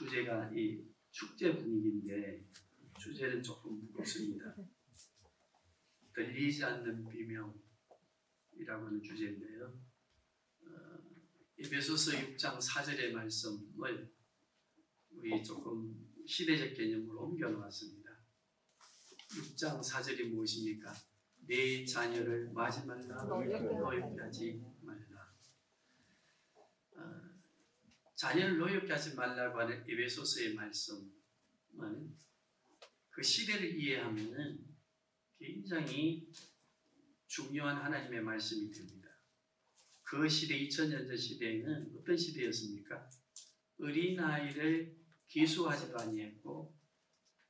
주제가 이 축제 분위기인데 주제는 조금 무겁습니다. 들리지 않는 비명이라고 하는 주제인데요. 에베소서 6장 4절의 말씀을 우리 조금 시대적 개념으로 옮겨 놓았습니다. 6장 4절이 무엇입니까? 내 자녀를 마지 말라, 노엽게 하지 말라. 자녀를 노엽게 하지 말라고 하는 에베소서의 말씀은 그 시대를 이해하면 굉장히 중요한 하나님의 말씀이 됩니다. 그 시대 2000년 전 시대에는 어떤 시대였습니까? 어린아이를 기수하지도 아니했고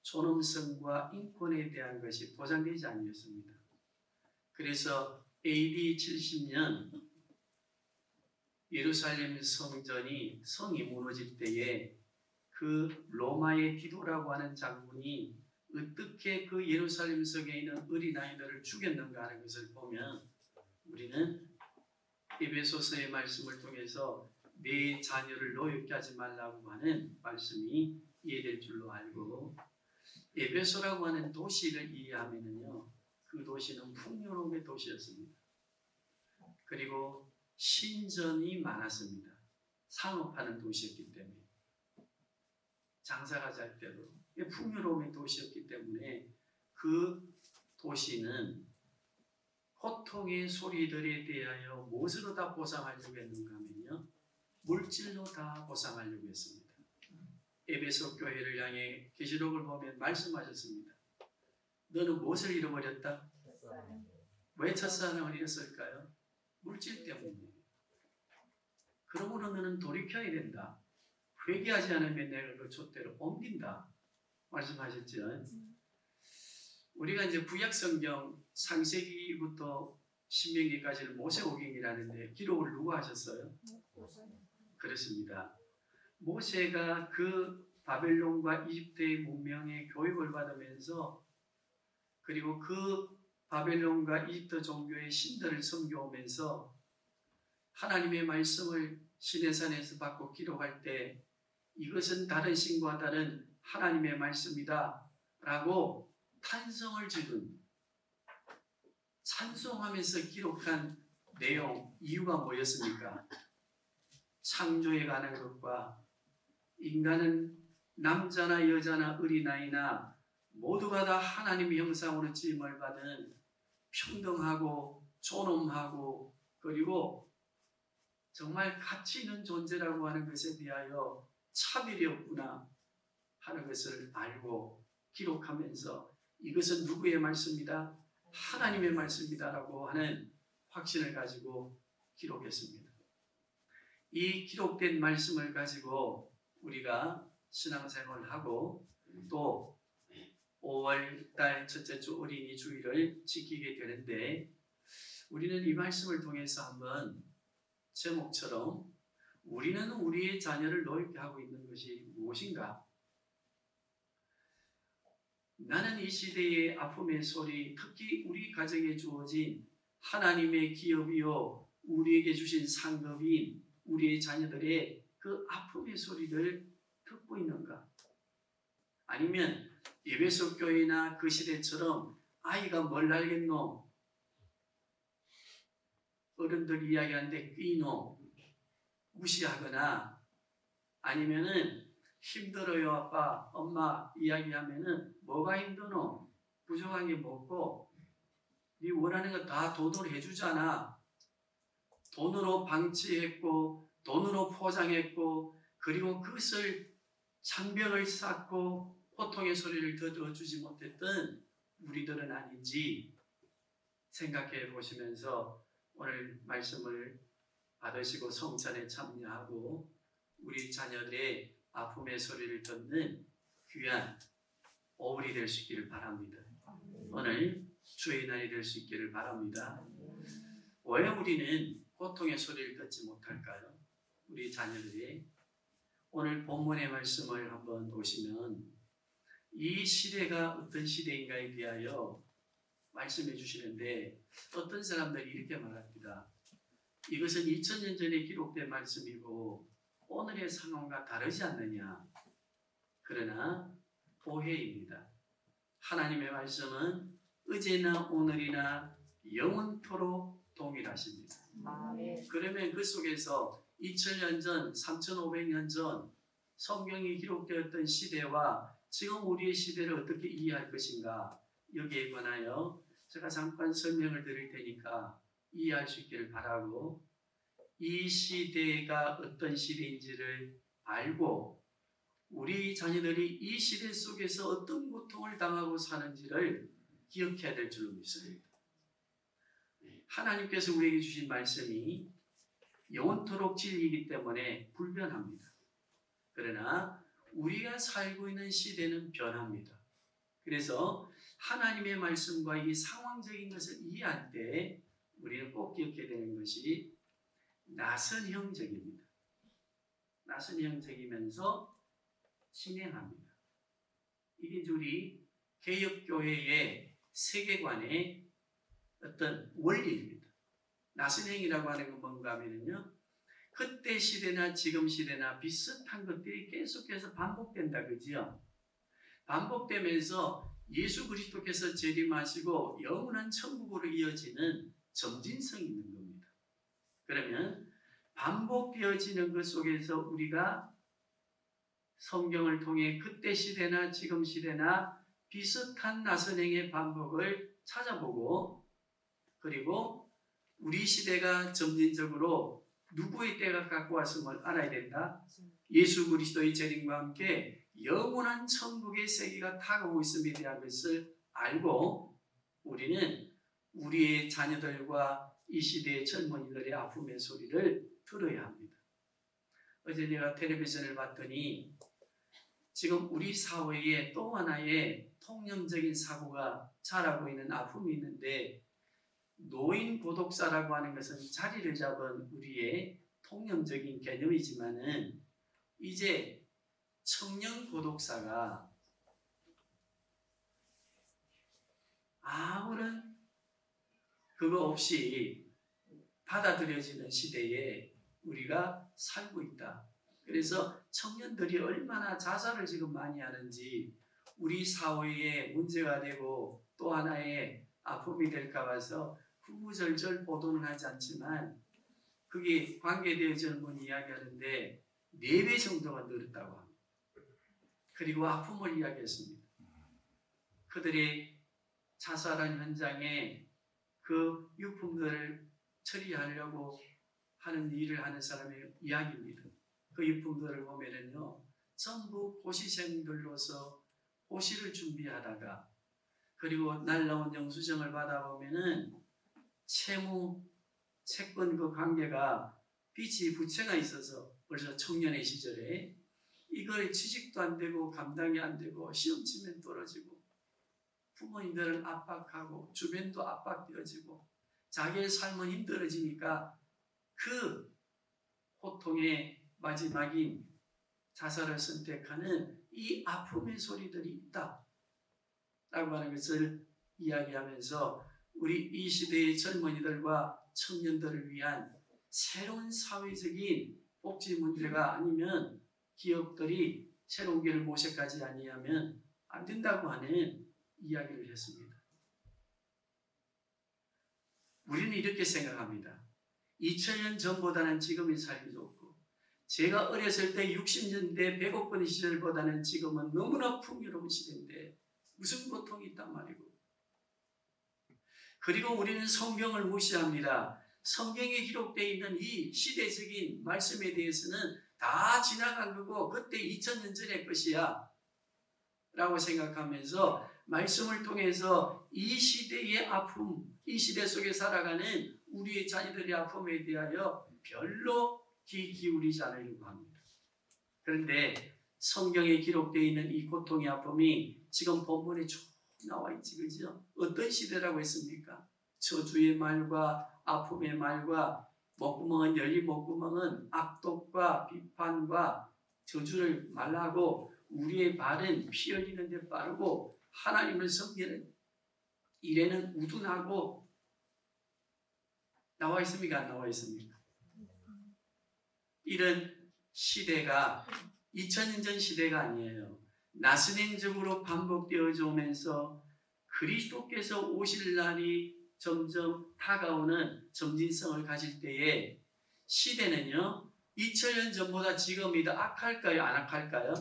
존엄성과 인권에 대한 것이 보장되지 아니었습니다. 그래서 AD 70년 예루살렘 성이 무너질 때에 그 로마의 디도라고 하는 장군이 어떻게 그 예루살렘 성에 있는 어린아이들을 죽였는가 하는 것을 보면 우리는 에베소서의 말씀을 통해서 내 자녀를 노엽게 하지 말라고 하는 말씀이 이해될 줄로 알고, 에베소라고 하는 도시를 이해하면요, 그 도시는 풍요로움의 도시였습니다. 그리고 신전이 많았습니다. 상업하는 도시였기 때문에, 장사가 잘 때도 풍요로움의 도시였기 때문에 그 도시는 고통의 소리들에 대하여 무엇으로 다 보상하려고 했는가 하면요, 물질로 다 보상하려고 했습니다. 에베소 교회를 향해 계시록을 보면 말씀하셨습니다. 너는 무엇을 잃어버렸다? 왜 첫사랑을 잃었을까요? 물질 때문이에요. 그러므로 너는 돌이켜야 된다. 회개하지 않으면 내가 그 촛대로 옮긴다. 말씀하셨죠. 우리가 이제 구약성경 창세기부터 신명기까지는 모세오경이라는데 기록을 누가 하셨어요? 그렇습니다. 모세가 그 바벨론과 이집트의 문명의 교육을 받으면서, 그리고 그 바벨론과 이집트 종교의 신들을 섬겨오면서 하나님의 말씀을 시내산에서 받고 기록할 때 이것은 다른 신과 다른 하나님의 말씀이다 라고 탄성을 지른, 찬송하면서 기록한 내용, 이유가 뭐였습니까? 창조에 관한 것과 인간은 남자나 여자나 어린아이나 모두가 다 하나님의 형상으로 지음을 받은 평등하고 존엄하고 그리고 정말 가치 있는 존재라고 하는 것에 대하여 차별이 없구나 하는 것을 알고 기록하면서 이것은 누구의 말씀이다? 하나님의 말씀이다라고 하는 확신을 가지고 기록했습니다. 이 기록된 말씀을 가지고 우리가 신앙생활을 하고 또 5월달 첫째 주 어린이 주일을 지키게 되는데, 우리는 이 말씀을 통해서 한번 제목처럼 우리는 우리의 자녀를 노엽게 하고 있는 것이 무엇인가? 나는 이 시대의 아픔의 소리, 특히 우리 가정에 주어진 하나님의 기업이요 우리에게 주신 상급인 우리의 자녀들의 그 아픔의 소리를 듣고 있는가? 아니면 에베소 교회나 그 시대처럼 아이가 뭘 알겠노? 어른들 이야기하는데 끼노? 무시하거나, 아니면은 힘들어요 아빠, 엄마 이야기하면은 뭐가 힘드노? 부족한 게 뭐고? 네 원하는 거 다 돈으로 해주잖아. 돈으로 방치했고 돈으로 포장했고 그리고 그것을 장벽을 쌓고 고통의 소리를 들어주지 못했던 우리들은 아닌지 생각해 보시면서 오늘 말씀을 받으시고 성찬에 참여하고 우리 자녀들의 아픔의 소리를 듣는 귀한 오후이 될 수 있기를 바랍니다. 오늘 주의 날이 될 수 있기를 바랍니다. 왜 우리는 고통의 소리를 듣지 못할까요? 우리 자녀들이 오늘 본문의 말씀을 한번 보시면 이 시대가 어떤 시대인가에 대하여 말씀해 주시는데, 어떤 사람들이 이렇게 말합니다. 이것은 2000년 전에 기록된 말씀이고 오늘의 상황과 다르지 않느냐. 그러나 오해입니다. 하나님의 말씀은 어제나 오늘이나 영원토록 동일하십니다. 그러면 그 속에서 2000년 전, 3500년 전 성경이 기록되었던 시대와 지금 우리의 시대를 어떻게 이해할 것인가, 여기에 관하여 제가 잠깐 설명을 드릴 테니까 이해할 수 있기를 바라고, 이 시대가 어떤 시대인지를 알고 우리 자녀들이 이 시대 속에서 어떤 고통을 당하고 사는지를 기억해야 될 줄로 믿습니다. 하나님께서 우리에게 주신 말씀이 영원토록 진리이기 때문에 불변합니다. 그러나 우리가 살고 있는 시대는 변합니다. 그래서 하나님의 말씀과 이 상황적인 것을 이해할 때 우리는 꼭 기억해야 되는 것이 낯선 형적입니다. 낯선 형적이면서 진행합니다. 이게 우리 개혁교회의 세계관의 어떤 원리입니다. 낯선 행이라고 하는 건 뭔가 하면요, 그때 시대나 지금 시대나 비슷한 것들이 계속해서 반복된다, 그죠? 반복되면서 예수 그리스도께서 재림하시고 영원한 천국으로 이어지는 점진성이 있는 겁니다. 그러면 반복되어지는 것 속에서 우리가 성경을 통해 그때 시대나 지금 시대나 비슷한 나선행의 반복을 찾아보고, 그리고 우리 시대가 점진적으로 누구의 때가 갖고 왔음을 알아야 된다. 예수 그리스도의 재림과 함께 영원한 천국의 세계가 다가오고 있음에 대한 것을 알고 우리는 우리의 자녀들과 이 시대의 젊은이들의 아픔의 소리를 들어야 합니다. 어제 내가 텔레비전을 봤더니 지금 우리 사회에 또 하나의 통념적인 사고가 자라고 있는 아픔이 있는데, 노인 고독사라고 하는 것은 자리를 잡은 우리의 통념적인 개념이지만은 이제 청년 고독사가 아무런 그거 없이 받아들여지는 시대에 우리가 살고 있다. 그래서 청년들이 얼마나 자살을 지금 많이 하는지 우리 사회에 문제가 되고 또 하나의 아픔이 될까 봐서 구구절절 보도는 하지 않지만 그게 관계되어지는 분이 이야기하는데 4배 정도가 늘었다고 합니다. 그리고 아픔을 이야기했습니다. 그들이 자살한 현장에 그 유품들을 처리하려고 하는 일을 하는 사람의 이야기입니다. 그 유품들을 보면은요, 전부 고시생들로서 고시를 준비하다가, 그리고 날라온 영수증을 받아보면은 채무, 채권 그 관계가 빚이 부채가 있어서 벌써 청년의 시절에 이걸 취직도 안 되고 감당이 안 되고 시험 치면 떨어지고 부모님들은 압박하고 주변도 압박되어지고 자기의 삶은 힘들어지니까 그 고통의 마지막인 자살을 선택하는 이 아픔의 소리들이 있다 라고 하는 것을 이야기하면서 우리 이 시대의 젊은이들과 청년들을 위한 새로운 사회적인 복지 문제가 아니면 기업들이 새로운 길을 모색하지 아니하면 안 된다고 하는 이야기를 했습니다. 우리는 이렇게 생각합니다. 2000년 전보다는 지금이 살기 좋고, 제가 어렸을 때 60년대 백옥권 시절보다는 지금은 너무나 풍요로운 시대인데 무슨 고통이 있단 말이고, 그리고 우리는 성경을 무시합니다. 성경에 기록되어 있는 이 시대적인 말씀에 대해서는 다 지나간 거고 그때 2000년 전의 것이야 라고 생각하면서 말씀을 통해서 이 시대의 아픔, 이 시대 속에 살아가는 우리의 자녀들의 아픔에 대하여 별로 귀 기울이지 않으려고 합니다. 그런데 성경에 기록되어 있는 이 고통의 아픔이 지금 본문에 쭉 나와 있지, 그죠? 어떤 시대라고 했습니까? 저주의 말과 아픔의 말과 목구멍은 열린 목구멍은 악독과 비판과 저주를 말하고 우리의 발은 피 흘리는 데 빠르고 하나님을 섬기는 일에는 우둔하고 나와 있습니까? 안 나와 있습니까? 이런 시대가 2000년 전 시대가 아니에요. 나스린적으로 반복되어져 오면서 그리스도께서 오실 날이 점점 다가오는 점진성을 가질 때에 시대는요 2000년 전보다 지금이 더 악할까요? 안 악할까요?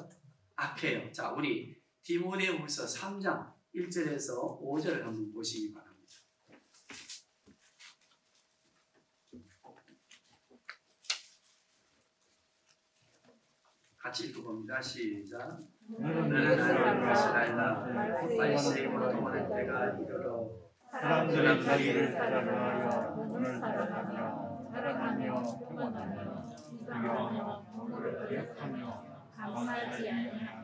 악해요. 자, 우리 디모데후서 3장 1절에서 5절을 한번 보시기 바랍니다. 같이 읽어봅니다. 시작. 너는 하나님의 것이라 말씀이 고통하는 때가 이르러 사람들이 자기를 사랑하여 돈을 사랑하며 사랑하며 평안하며 기도하며 몸으로 약하며 감사하지 아니하며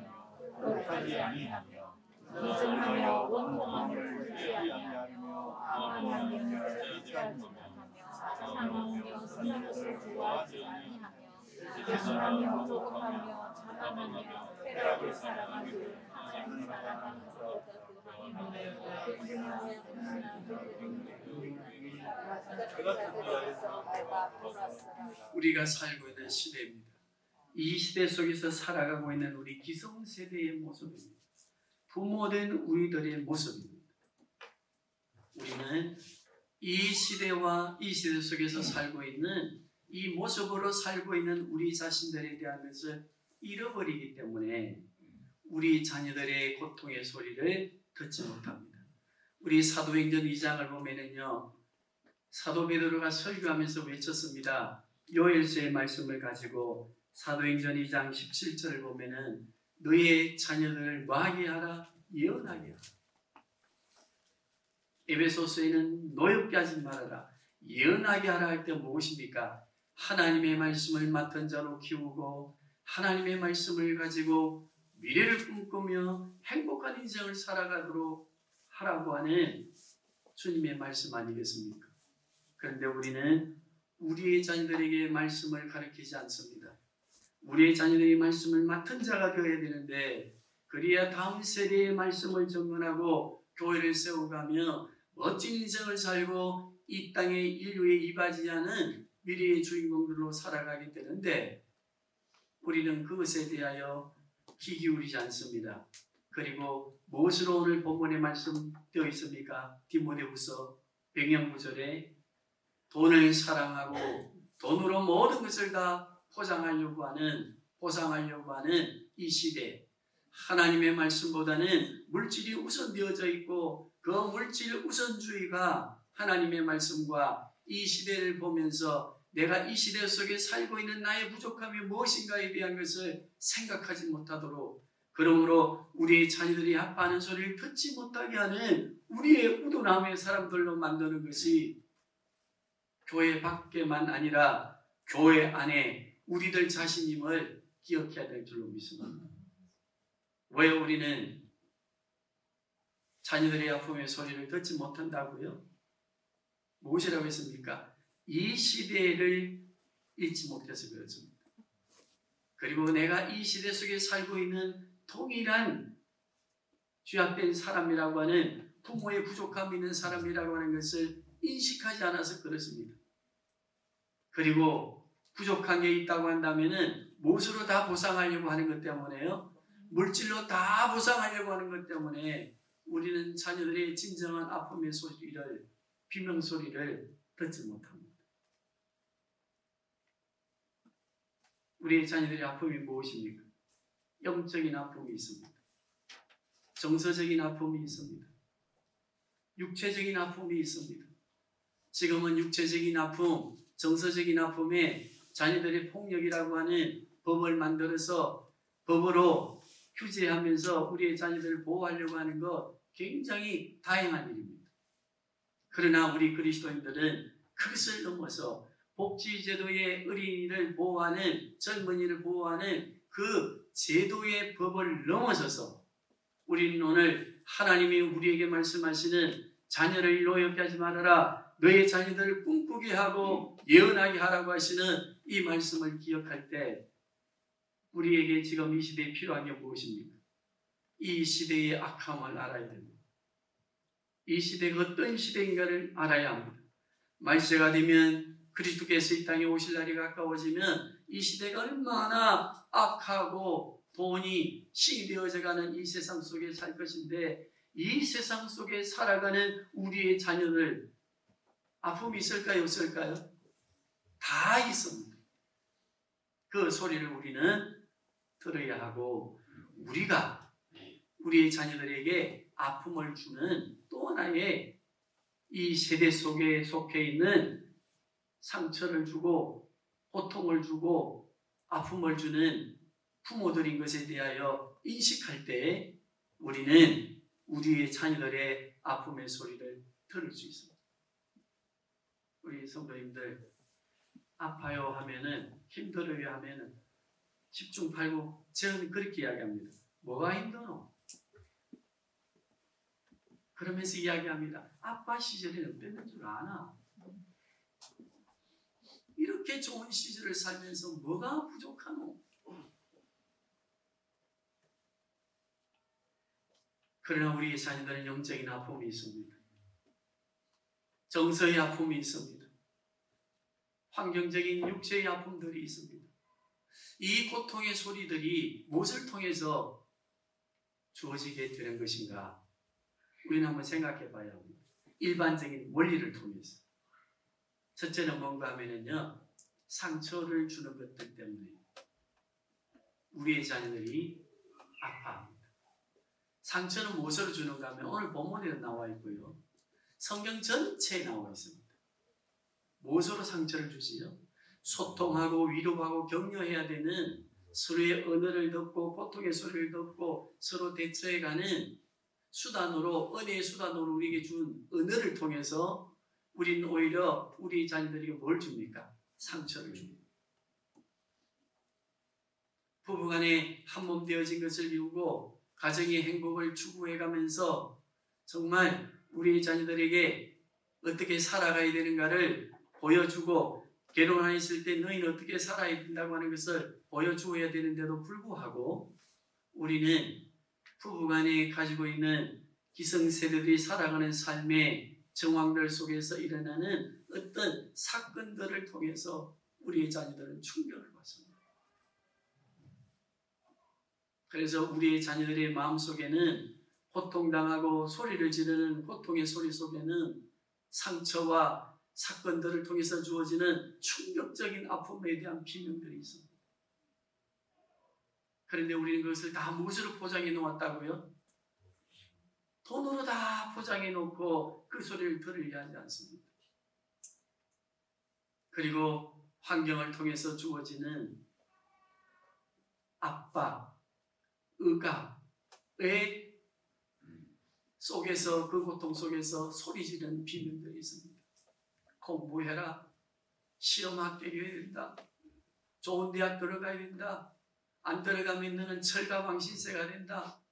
거룩하지 아니하며 미증하며 원통함을 풀지 아니하며 아무한 명령을 취하지 못하며 상하며 선한 것을 좋아하지 아니하며 계속하며 조급하며 자만하며 쾌락을 사랑하고 하나님을 사랑하면서 우리가 살고 있는 시대입니다. 이 시대 속에서 살아가고 있는 우리 기성세대의 모습입니다. 부모된 우리들의 모습입니다. 우리는 이 시대와 이 시대 속에서 살고 있는 이 모습으로 살고 있는 우리 자신들에 대한 것을 잃어버리기 때문에 우리 자녀들의 고통의 소리를 듣지 못합니다. 우리 사도행전 2장을 보면은요, 사도 베드로가 설교하면서 외쳤습니다. 요엘서의 말씀을 가지고 사도행전 2장 17절을 보면은 너의 자녀들을 뭐하게 하라? 예언하게 하라. 에베소서에는 노엽게 하지 말아라. 예언하게 하라 할 때 무엇입니까? 하나님의 말씀을 맡은 자로 키우고 하나님의 말씀을 가지고 미래를 꿈꾸며 행복한 인생을 살아가도록 하라고 하는 주님의 말씀 아니겠습니까? 그런데 우리는 우리의 자녀들에게 말씀을 가르치지 않습니다. 우리의 자녀들이 말씀을 맡은 자가 되어야 되는데 그래야 다음 세대의 말씀을 정언하고 교회를 세워가며 멋진 인생을 살고 이 땅의 인류에 이바지하는 미래의 주인공들로 살아가게 되는데 우리는 그것에 대하여 귀 기울이지 않습니다. 그리고 무엇으로 오늘 본문에 말씀되어 있습니까? 디모데후서 100년 돈을 사랑하고 돈으로 모든 것을 다 보상하려고 하는 이 시대, 하나님의 말씀보다는 물질이 우선되어져 있고 그 물질 우선주의가 하나님의 말씀과 이 시대를 보면서 내가 이 시대 속에 살고 있는 나의 부족함이 무엇인가에 대한 것을 생각하지 못하도록, 그러므로 우리의 자녀들이 아파하는 소리를 듣지 못하게 하는 우리의 우둔함의 사람들로 만드는 것이 교회 밖에만 아니라 교회 안에 우리들 자신임을 기억해야 될 줄로 믿습니다. 왜 우리는 자녀들의 아픔의 소리를 듣지 못한다고요? 무엇이라고 했습니까? 이 시대를 잊지 못해서 그렇습니다. 그리고 내가 이 시대 속에 살고 있는 동일한 죄악된 사람이라고 하는, 부모의 부족함이 있는 사람이라고 하는 것을 인식하지 않아서 그렇습니다. 그리고 부족한 게 있다고 한다면은 무엇으로 다 보상하려고 하는 것 때문에요. 물질로 다 보상하려고 하는 것 때문에 우리는 자녀들의 진정한 아픔의 소리를, 비명 소리를 듣지 못합니다. 우리의 자녀들의 아픔이 무엇입니까? 영적인 아픔이 있습니다. 정서적인 아픔이 있습니다. 육체적인 아픔이 있습니다. 지금은 육체적인 아픔, 정서적인 아픔에 자녀들의 폭력이라고 하는 법을 만들어서 법으로 규제하면서 우리의 자녀들을 보호하려고 하는 것 굉장히 다행한 일입니다. 그러나 우리 그리스도인들은 그것을 넘어서 복지제도의 어린이를 보호하는, 젊은이를 보호하는 그 제도의 법을 넘어서서 우리는 오늘 하나님이 우리에게 말씀하시는 자녀를 노엽게 하지 말아라, 너의 자녀들을 꿈꾸게 하고 예언하게 하라고 하시는 이 말씀을 기억할 때 우리에게 지금 이 시대에 필요한 게 무엇입니까? 이 시대의 악함을 알아야 됩니다. 이 시대가 어떤 시대인가를 알아야 합니다. 말세가 되면, 그리스도께서 이 땅에 오실 날이 가까워지면 이 시대가 얼마나 악하고 돈이 신이 되어져가는 이 세상 속에 살 것인데 이 세상 속에 살아가는 우리의 자녀들 아픔이 있을까요? 없을까요? 다 있습니다. 그 소리를 우리는 들어야 하고 우리가 우리의 자녀들에게 아픔을 주는 또 하나의 이 세대 속에 속해 있는 상처를 주고 고통을 주고 아픔을 주는 부모들인 것에 대하여 인식할 때 우리는 우리의 자녀들의 아픔의 소리를 들을 수 있습니다. 우리 성도님들 아파요 하면은 힘들어요 하면은 집중 팔고 저는 그렇게 이야기합니다. 뭐가 힘드노? 그러면서 이야기합니다. 아빠 시절에는 어땠는 줄 아나? 이렇게 좋은 시절을 살면서 뭐가 부족하노? 그러나 우리의 자녀들은 영적인 아픔이 있습니다. 정서의 아픔이 있습니다. 환경적인 육체의 아픔들이 있습니다. 이 고통의 소리들이 무엇을 통해서 주어지게 되는 것인가? 우리는 한번 생각해 봐야 합니다. 일반적인 원리를 통해서. 첫째는 뭔가 하면은요, 상처를 주는 것들 때문에 우리의 자녀들이 아파합니다. 상처는 무엇으로 주는가 하면 오늘 본문에 나와 있고요. 성경 전체에 나와 있습니다. 무엇으로 상처를 주지요? 소통하고 위로하고 격려해야 되는 서로의 언어를 듣고 고통의 소리를 듣고 서로 대처해가는 수단으로 은혜의 수단으로 우리에게 준 언어를 통해서 우리는 오히려 우리 자녀들에게 뭘 줍니까? 상처를 줍니다. 부부간에 한몸 되어진 것을 이루고 가정의 행복을 추구해가면서 정말 우리 자녀들에게 어떻게 살아가야 되는가를 보여주고 결혼했을 때 너희는 어떻게 살아야 된다고 하는 것을 보여주어야 되는데도 불구하고 우리는 부부간에 가지고 있는 기성세대들이 살아가는 삶의 정황들 속에서 일어나는 어떤 사건들을 통해서 우리의 자녀들은 충격을 받습니다. 그래서 우리의 자녀들의 마음속에는 고통당하고 소리를 지르는 고통의 소리 속에는 상처와 사건들을 통해서 주어지는 충격적인 아픔에 대한 비명들이 있습니다. 그런데 우리는 그것을 다 무엇으로 포장해 놓았다고요? 돈으로 다 포장해 놓고 그 소리를 들으려 하지 않습니다. 그리고 환경을 통해서 주어지는 압박, 억압의 속에서 그 고통 속에서 소리 지르는 비명들이 있습니다. 공부해라. 시험 합격해야 된다. 좋은 대학 들어가야 된다. 안 들어가면 너는 철가방신세가 된다.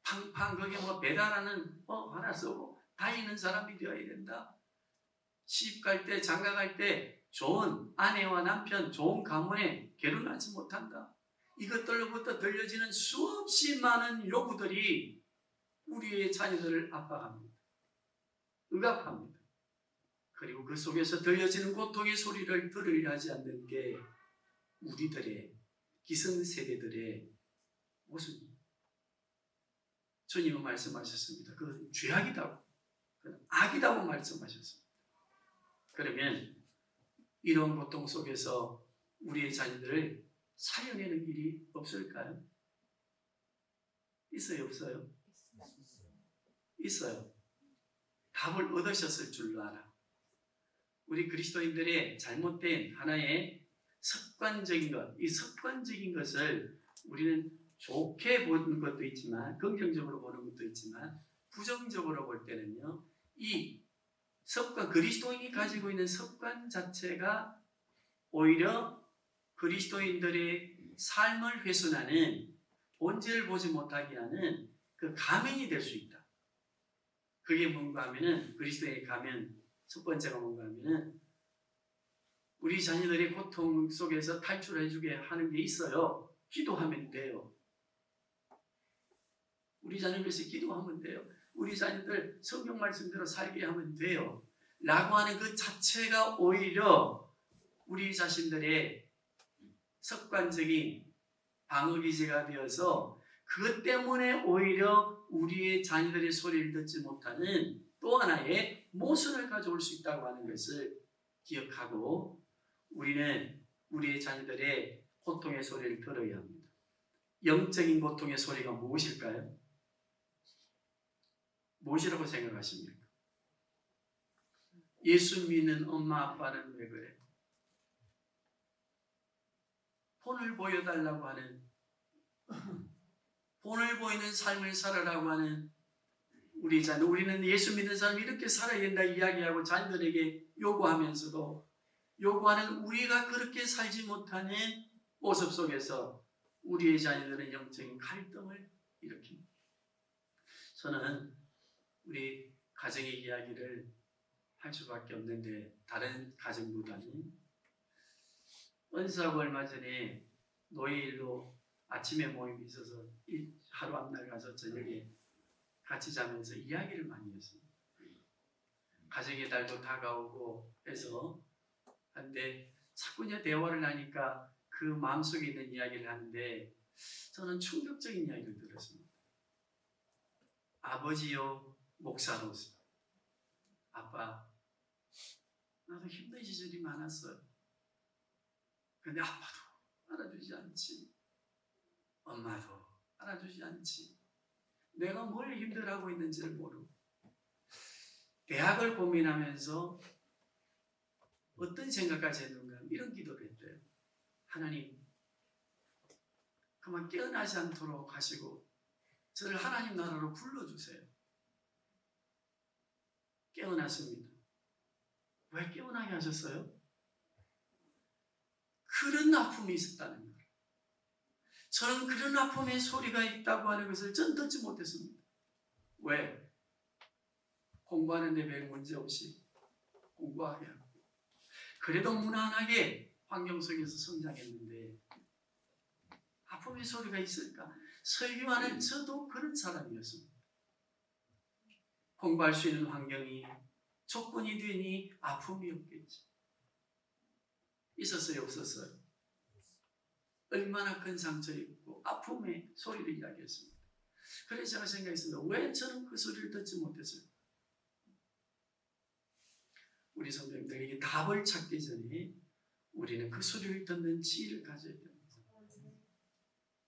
팡팡 거기 뭐 배달하는 하나 쓰고 다니는 사람이 되어야 된다. 시집 갈 때 장가 갈 때 좋은 아내와 남편 좋은 가문에 결혼하지 못한다. 이것들로부터 들려지는 수없이 많은 요구들이 우리의 자녀들을 압박합니다. 억압합니다. 그리고 그 속에서 들려지는 고통의 소리를 들으려 하지 않는 게 우리들의 기성세대들의 모습입니다. 주님은 말씀하셨습니다. 그건 죄악이다고, 그건 악이다고 말씀하셨습니다. 그러면 이런 고통 속에서 우리의 자녀들을 살려내는 길이 없을까요? 있어요, 없어요? 있어요. 답을 얻으셨을 줄로 알아. 우리 그리스도인들의 잘못된 하나의 습관적인 것, 이 습관적인 것을 우리는 좋게 보는 것도 있지만 긍정적으로 보는 것도 있지만 부정적으로 볼 때는요, 이 습관, 그리스도인이 가지고 있는 습관 자체가 오히려 그리스도인들의 삶을 훼손하는, 본질을 보지 못하게 하는 그 가면이 될 수 있다. 그게 뭔가 하면은, 그리스도의 가면 첫 번째가 뭔가 하면은 우리 자녀들의 고통 속에서 탈출해주게 하는 게 있어요. 기도하면 돼요. 우리 자녀를 위해서 기도하면 돼요. 우리 자녀들 성경 말씀대로 살게 하면 돼요. 라고 하는 그 자체가 오히려 우리 자신들의 습관적인 방어 기제가 되어서 그것 때문에 오히려 우리의 자녀들의 소리를 듣지 못하는 또 하나의 모순을 가져올 수 있다고 하는 것을 기억하고 우리는 우리의 자녀들의 고통의 소리를 들어야 합니다. 영적인 고통의 소리가 무엇일까요? 무엇이라고 생각하십니까? 예수 믿는 엄마 아빠는 왜 그래? 본을 보여달라고 하는, 본을 보이는 삶을 살아라고 하는 우리 자녀, 우리는 예수 믿는 사람이 이렇게 살아야 된다 이야기하고 자녀들에게 요구하면서도 요구하는 우리가 그렇게 살지 못하는 모습 속에서 우리의 자녀들은 영적인 갈등을 일으킵니다. 저는 우리 가정의 이야기를 할 수밖에 없는데 다른 가정보다는 은사하고 얼마 전에 노예일로 아침에 모임이 있어서 하루 앞날 가서 저녁에 같이 자면서 이야기를 많이 했습니다. 가정의 달도 다가오고 해서 한데 자꾸 이제 대화를 하니까 그 마음속에 있는 이야기를 하는데 저는 충격적인 이야기를 들었습니다. 아버지요 목사로서 아빠 나도 힘든 시절이 많았어요. 근데 아빠도 알아주지 않지. 엄마도 알아주지 않지. 내가 뭘 힘들어하고 있는지를 모르고 대학을 고민하면서 어떤 생각까지 했는가 이런 기도를 했대요. 하나님 그만 깨어나지 않도록 하시고 저를 하나님 나라로 불러주세요. 깨어났습니다. 왜 깨어나게 하셨어요? 그런 아픔이 있었다는 거예요. 저는 그런 아픔의 소리가 있다고 하는 것을 전 듣지 못했습니다. 왜? 공부하는데 별 문제 없이 공부하게 하고 그래도 무난하게 환경 속에서 성장했는데 아픔의 소리가 있을까? 설교하는 저도 그런 사람이었습니다. 공부할 수 있는 환경이 조건이 되니 아픔이 없겠지. 있었어요? 없었어요? 얼마나 큰 상처였고 아픔의 소리를 이야기했습니다. 그래서 제가 생각했습니다. 왜 저는 그 소리를 듣지 못했어요? 우리 선생님들에게 답을 찾기 전에 우리는 그 소리를 듣는 지혜를 가져야 됩니다.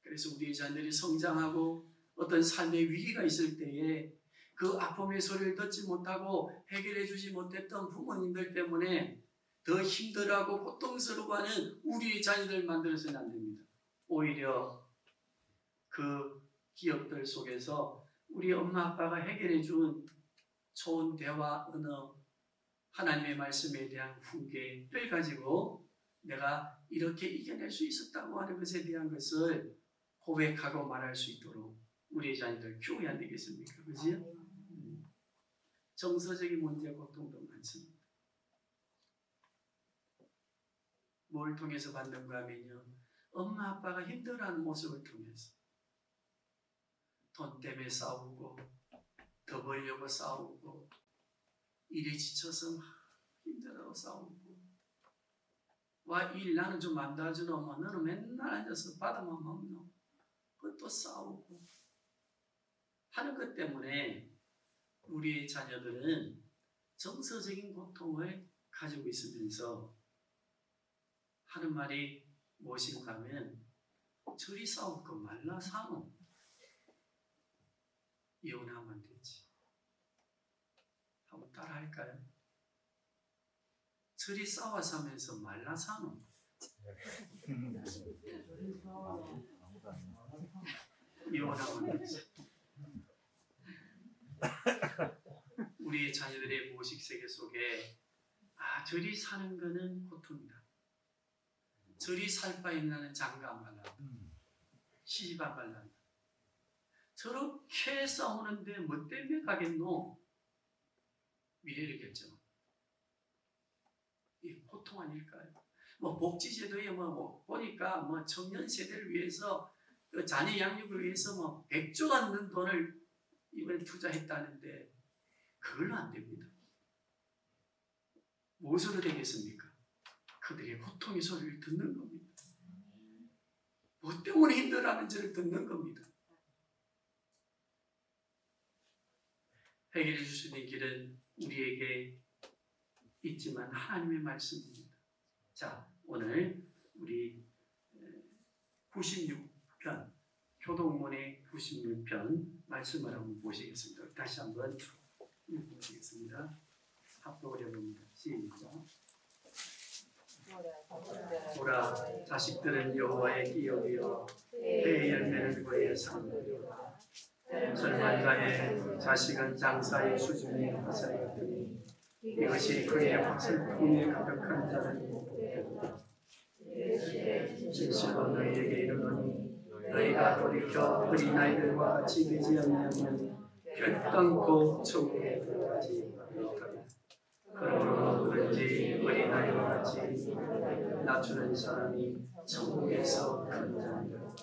그래서 우리 자녀들이 성장하고 어떤 삶의 위기가 있을 때에 그 아픔의 소리를 듣지 못하고 해결해 주지 못했던 부모님들 때문에 더 힘들어하고 고통스러워하는 우리의 자녀들 만들어서는 안 됩니다. 오히려 그 기억들 속에서 우리 엄마 아빠가 해결해 준 좋은 대화, 언어, 하나님의 말씀에 대한 훈계를 가지고 내가 이렇게 이겨낼 수 있었다고 하는 것에 대한 것을 고백하고 말할 수 있도록 우리 자녀들 키워야 안 되겠습니까? 그죠? 정서적인 문제, 고통도 많습니다. 뭘 통해서 받는가 하면요. 엄마 아빠가 힘들어하는 모습을 통해서 돈 때문에 싸우고 더 벌려고 싸우고 일에 지쳐서 힘들어하고 싸우고 와 일 나는 좀 안 도와주노 뭐 너는 맨날 앉아서 받아만 먹노 그것도 싸우고 하는 것 때문에 우리의 자녀들은 정서적인 고통을 가지고 있으면서 하는 말이 무엇인가 하면 저리 싸울 거 말라 사노 이혼하면 되지. 한번 따라 할까요? 저리 싸워서 하면서 말라 사노 이혼하면 되지. 우리 자녀들의 무의식 세계 속에 저리 사는 거는 고통이다. 저리 살 바에 나는 장가 안 갈란다. 시집 안 갈란다. 저렇게 싸우는데 뭐 때문에 가겠노? 미래를 결정. 이 고통 아닐까요? 뭐 복지제도에 보니까 청년 세대를 위해서 그 자녀 양육을 위해서 100조가 넘는 돈을 이번에 투자했다는데 그걸로 안 됩니다. 무엇으로 되겠습니까? 그들의 고통의 소리를 듣는 겁니다. 뭐 때문에 힘들어하는지를 듣는 겁니다. 해결해 줄 수 있는 길은 우리에게 있지만 하나님의 말씀입니다. 자, 오늘 우리 96편 효동문의 96편 말씀을 한번 보시겠습니다. 다시 한번 읽어보시겠습니다. 합독을 해봅니다. 시작. 보라, 자식들은 여호와의 기업이요 해의 열매는 그의 상급이요 절반 자의 자식은 장사의 수준이 화살 같으니 이것이 그의 화살품에 가득한 자는 복되도다. 진실로 너희에게 이르노니 너희가 돌이켜 어린아이들과 같이 되지 아니하면 결단코 천국에 들어가지 못하리라. 그러므로 누구든지 어린아이와 같이 낮추는 사람이 천국에서 큰 자니라.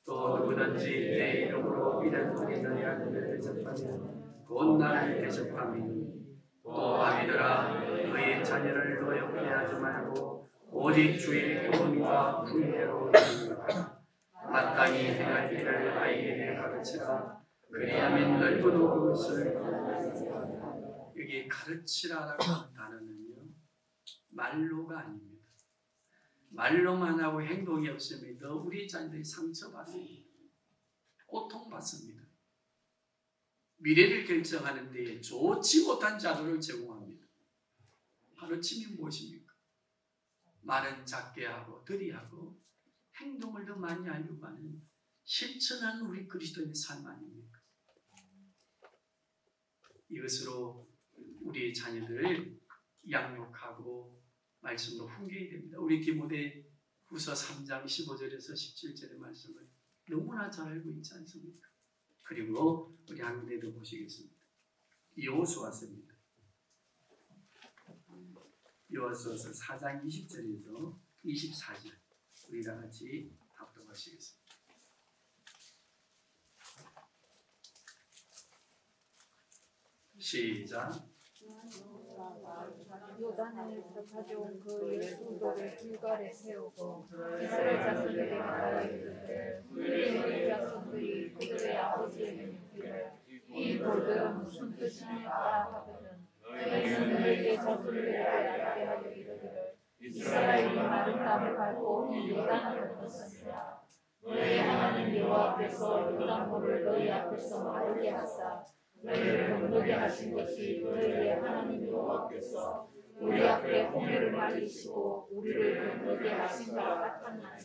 또 누구든지 내 이름으로 이런 우리 너희 아들을 대접하면 곧 나를 대접함이니 또 아비들아 너희 자녀를 노엽게 하지 말고 오직 주의 교훈과 훈계로 이루라. 마땅히 행할 일을 아이에게 가르치라. 그리하면 너희도 그것을 여기 가르치라라고 하는 단어는요 말로가 아닙니다. 말로만 하고 행동이 없으면 우리 자녀들이 상처받습니다. 고통받습니다. 미래를 결정하는 데 좋지 못한 자료를 제공합니다. 가르침이 무엇입니까? 말은 작게 하고 덜이 하고 행동을 더 많이 하려고 하는 실천하는 우리 그리스도인의 삶 아닙니까? 이것으로 우리의 자녀들을 양육하고 말씀으로 훈계해야 됩니다. 우리 디모데 후서 3장 15절에서 17절의 말씀을 너무나 잘 알고 있지 않습니까? 그리고 우리 한 군데도 보시겠습니다. 여호수아서입니다. 여호수아서 4장 20절에서 24절 우리 다 같이 합독하시겠습니다. 시작. 요단에서 가져온 그 열두돌을 길갈에 세우고 이스라엘 자손들에게 말하기를 우리의 자손들이 그들의 아버지에게 묻기를 이 돌들은 무슨 뜻이냐 하거든 너희는 너희의 자손들에게 알게 하여 이르기를 이스라엘이 마른 땅을 밟고 이 요단을 건넜으나 너희 하나님 여호와께서 요단물을 너희 앞에서 마르게 하사 너희를 건너게 하신 것이 너희의 하나님 여호와께서 우리 앞에 홍해를 말리시고 우리를 건너게 하신 것 같았나니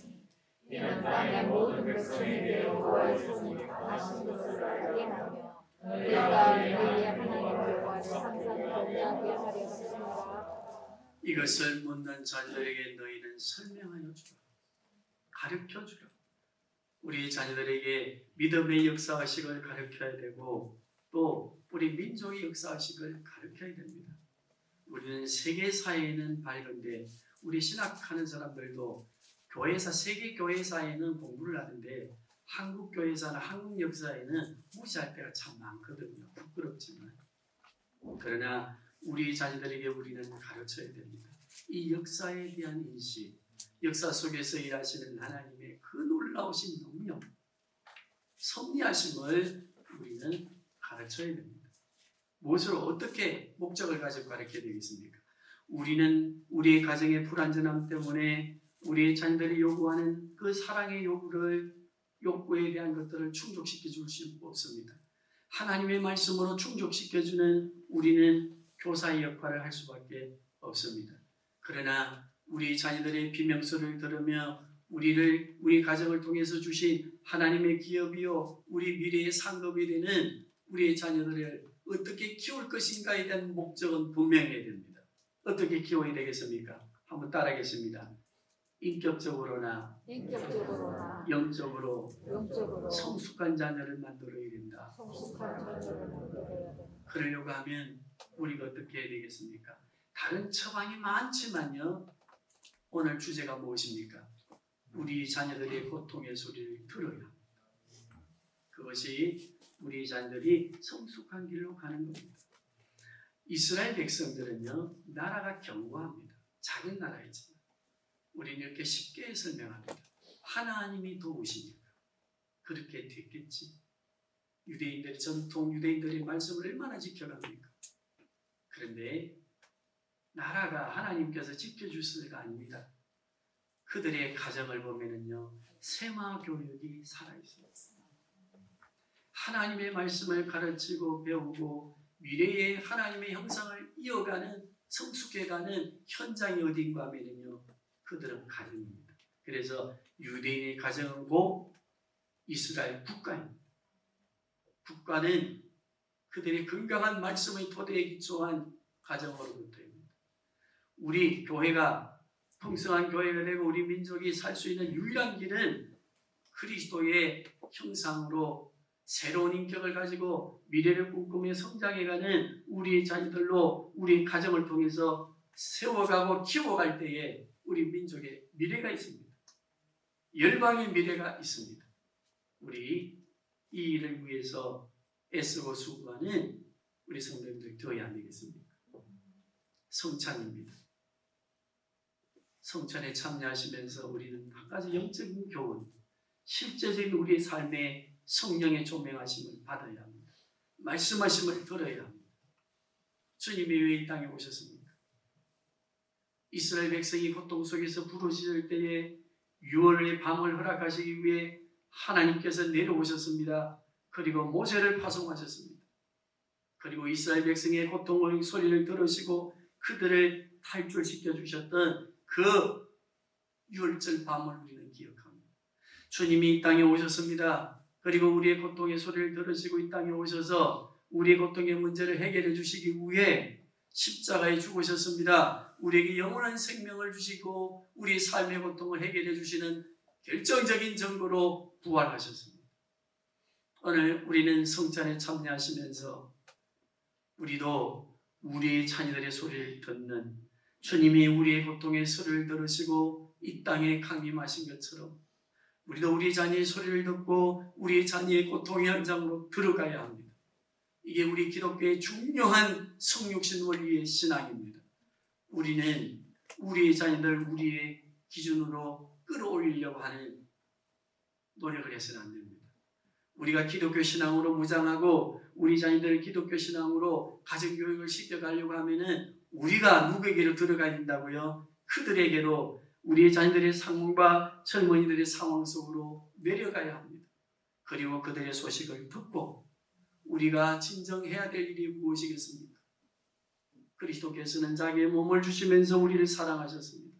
이는 땅의 모든 백성에게 여호와의 손이 강하신 것을 알게 하며 너희가 너희의 하나님 여호와를 항상 경외하게 하려 하시니라. 이것을 묻는 자녀에게 너희는 설명하여 주라. 가르쳐 주라. 우리 자녀들에게 믿음의 역사의식을 가르쳐야 되고 또 우리 민족의 역사의식을 가르쳐야 됩니다. 우리는 세계사회에는 밝은데 우리 신학하는 사람들도 교회사, 세계 교회사에는 공부를 하는데 한국 교회사나 한국 역사에는 무시할 때가 참 많거든요. 부끄럽지만. 그러나 우리 자녀들에게 우리는 가르쳐야 됩니다. 이 역사에 대한 인식, 역사 속에서 일하시는 하나님의 그 놀라우신 능력, 섭리하심을 우리는 가르쳐야 됩니다. 무엇을 어떻게 목적을 가지고 가르쳐야 되겠습니까? 우리는 우리의 가정의 불완전함 때문에 우리의 자녀들이 요구하는 그 사랑의 욕구에 대한 것들을 충족시켜 줄 수 없습니다. 하나님의 말씀으로 충족시켜주는 우리는 교사의 역할을 할 수밖에 없습니다. 그러나 우리 자녀들의 비명소리를 들으며 우리 가정을 통해서 주신 하나님의 기업이요 우리 미래의 상급이 되는 우리의 자녀들을 어떻게 키울 것인가에 대한 목적은 분명해야 됩니다. 어떻게 키워야 되겠습니까? 한번 따라하겠습니다. 인격적으로나 영적으로 성숙한 자녀를 만들어야 된다. 그러려고 하면 우리가 어떻게 해야 되겠습니까? 다른 처방이 많지만요. 오늘 주제가 무엇입니까? 우리 자녀들의 고통의 소리를 들어야 합니다. 그것이 우리 자녀들이 성숙한 길로 가는 겁니다. 이스라엘 백성들은요. 나라가 견고합니다. 작은 나라이지만 우리는 이렇게 쉽게 설명합니다. 하나님이 도우시니까 그렇게 됐겠지. 유대인들의 전통, 유대인들의 말씀을 얼마나 지켜갑니까? 그런데 나라가 하나님께서 지켜주시가 아닙니다. 그들의 가정을 보면은요, 세마 교육이 살아있어요. 하나님의 말씀을 가르치고 배우고 미래의 하나님의 형상을 이어가는, 성숙해가는 현장이 어딘가 하면은요, 그들은 가정입니다. 그래서 유대인의 가정은 곧 이스라엘 국가입니다. 국가는 그들의 건강한 말씀의 토대에 기초한 가정으로부터입니다. 우리 교회가 풍성한 교회가 되고 우리 민족이 살 수 있는 유일한 길은 그리스도의 형상으로 새로운 인격을 가지고 미래를 꿈꾸며 성장해가는 우리의 자녀들로 우리의 가정을 통해서 세워가고 키워갈 때에 우리 민족의 미래가 있습니다. 열방의 미래가 있습니다. 우리 이 일을 위해서 애쓰고 수고하는 우리 성도님들 되어야 안 되겠습니까? 성찬입니다. 성찬에 참여하시면서 우리는 한 가지 영적인 교훈, 실제적인 우리의 삶에 성령의 조명하심을 받아야 합니다. 말씀하심을 들어야 합니다. 주님이 왜 이 땅에 오셨습니까? 이스라엘 백성이 고통 속에서 부르짖을 때에 유월의 밤을 허락하시기 위해 하나님께서 내려오셨습니다. 그리고 모세를 파송하셨습니다. 그리고 이스라엘 백성의 고통의 소리를 들으시고 그들을 탈출시켜 주셨던 그 유월절 밤을 우리는 기억합니다. 주님이 이 땅에 오셨습니다. 그리고 우리의 고통의 소리를 들으시고 이 땅에 오셔서 우리의 고통의 문제를 해결해 주시기 위해 십자가에 죽으셨습니다. 우리에게 영원한 생명을 주시고 우리의 삶의 고통을 해결해 주시는 결정적인 증거로 부활하셨습니다. 오늘 우리는 성찬에 참여하시면서 우리도 우리의 자녀들의 소리를 듣는, 주님이 우리의 고통의 소리를 들으시고 이 땅에 강림하신 것처럼 우리도 우리 자녀의 소리를 듣고 우리의 자녀의 고통의 현장으로 들어가야 합니다. 이게 우리 기독교의 중요한 성육신 원리의 신앙입니다. 우리는 우리의 자녀들 우리의 기준으로 끌어올리려고 하는 노력을 해서는 안 됩니다. 우리가 기독교 신앙으로 무장하고 우리 자녀들을 기독교 신앙으로 가정교육을 시켜가려고 하면은 우리가 누구에게로 들어가야 된다고요? 그들에게로 우리의 자녀들의 상황과 젊은이들의 상황 속으로 내려가야 합니다. 그리고 그들의 소식을 듣고 우리가 진정해야 될 일이 무엇이겠습니까? 그리스도께서는 자기의 몸을 주시면서 우리를 사랑하셨습니다.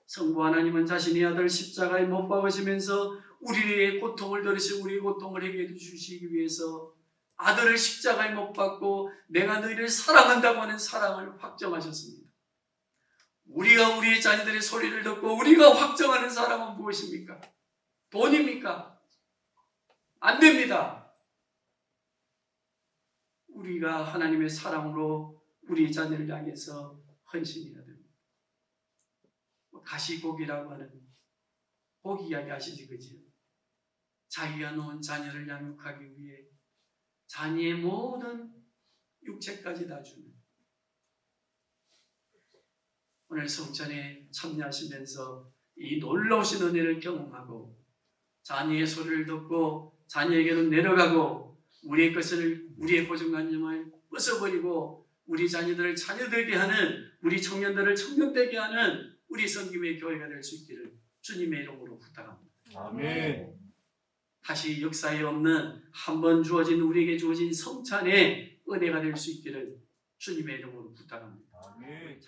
성부 하나님은 자신의 아들 십자가에 못 박으시면서 우리의 고통을 들으시고 우리의 고통을 해결해 주시기 위해서 아들을 십자가에 못 박고 내가 너희를 사랑한다고 하는 사랑을 확정하셨습니다. 우리가 우리의 자녀들의 소리를 듣고 우리가 확정하는 사랑은 무엇입니까? 돈입니까? 안 됩니다. 우리가 하나님의 사랑으로 우리 자녀를 향해서 헌신해야 됩니다. 가시고기라고 하는 고기 이야기 아시지, 그지요? 자기가 놓은 자녀를 양육하기 위해 자녀의 모든 육체까지 다 주는, 오늘 성찬에 참여하시면서 이 놀라우신 은혜를 경험하고 자녀의 소리를 듣고 자녀에게로 내려가고 우리의 것을, 우리의 고정관념을 벗어버리고 우리 자녀들을 자녀되게 하는, 우리 청년들을 청년되게 하는 우리 성김의 교회가 될 수 있기를 주님의 이름으로 부탁합니다. 아멘. 다시 역사에 없는 한 번 주어진, 우리에게 주어진 성찬의 은혜가 될 수 있기를 주님의 이름으로 부탁합니다. 아멘.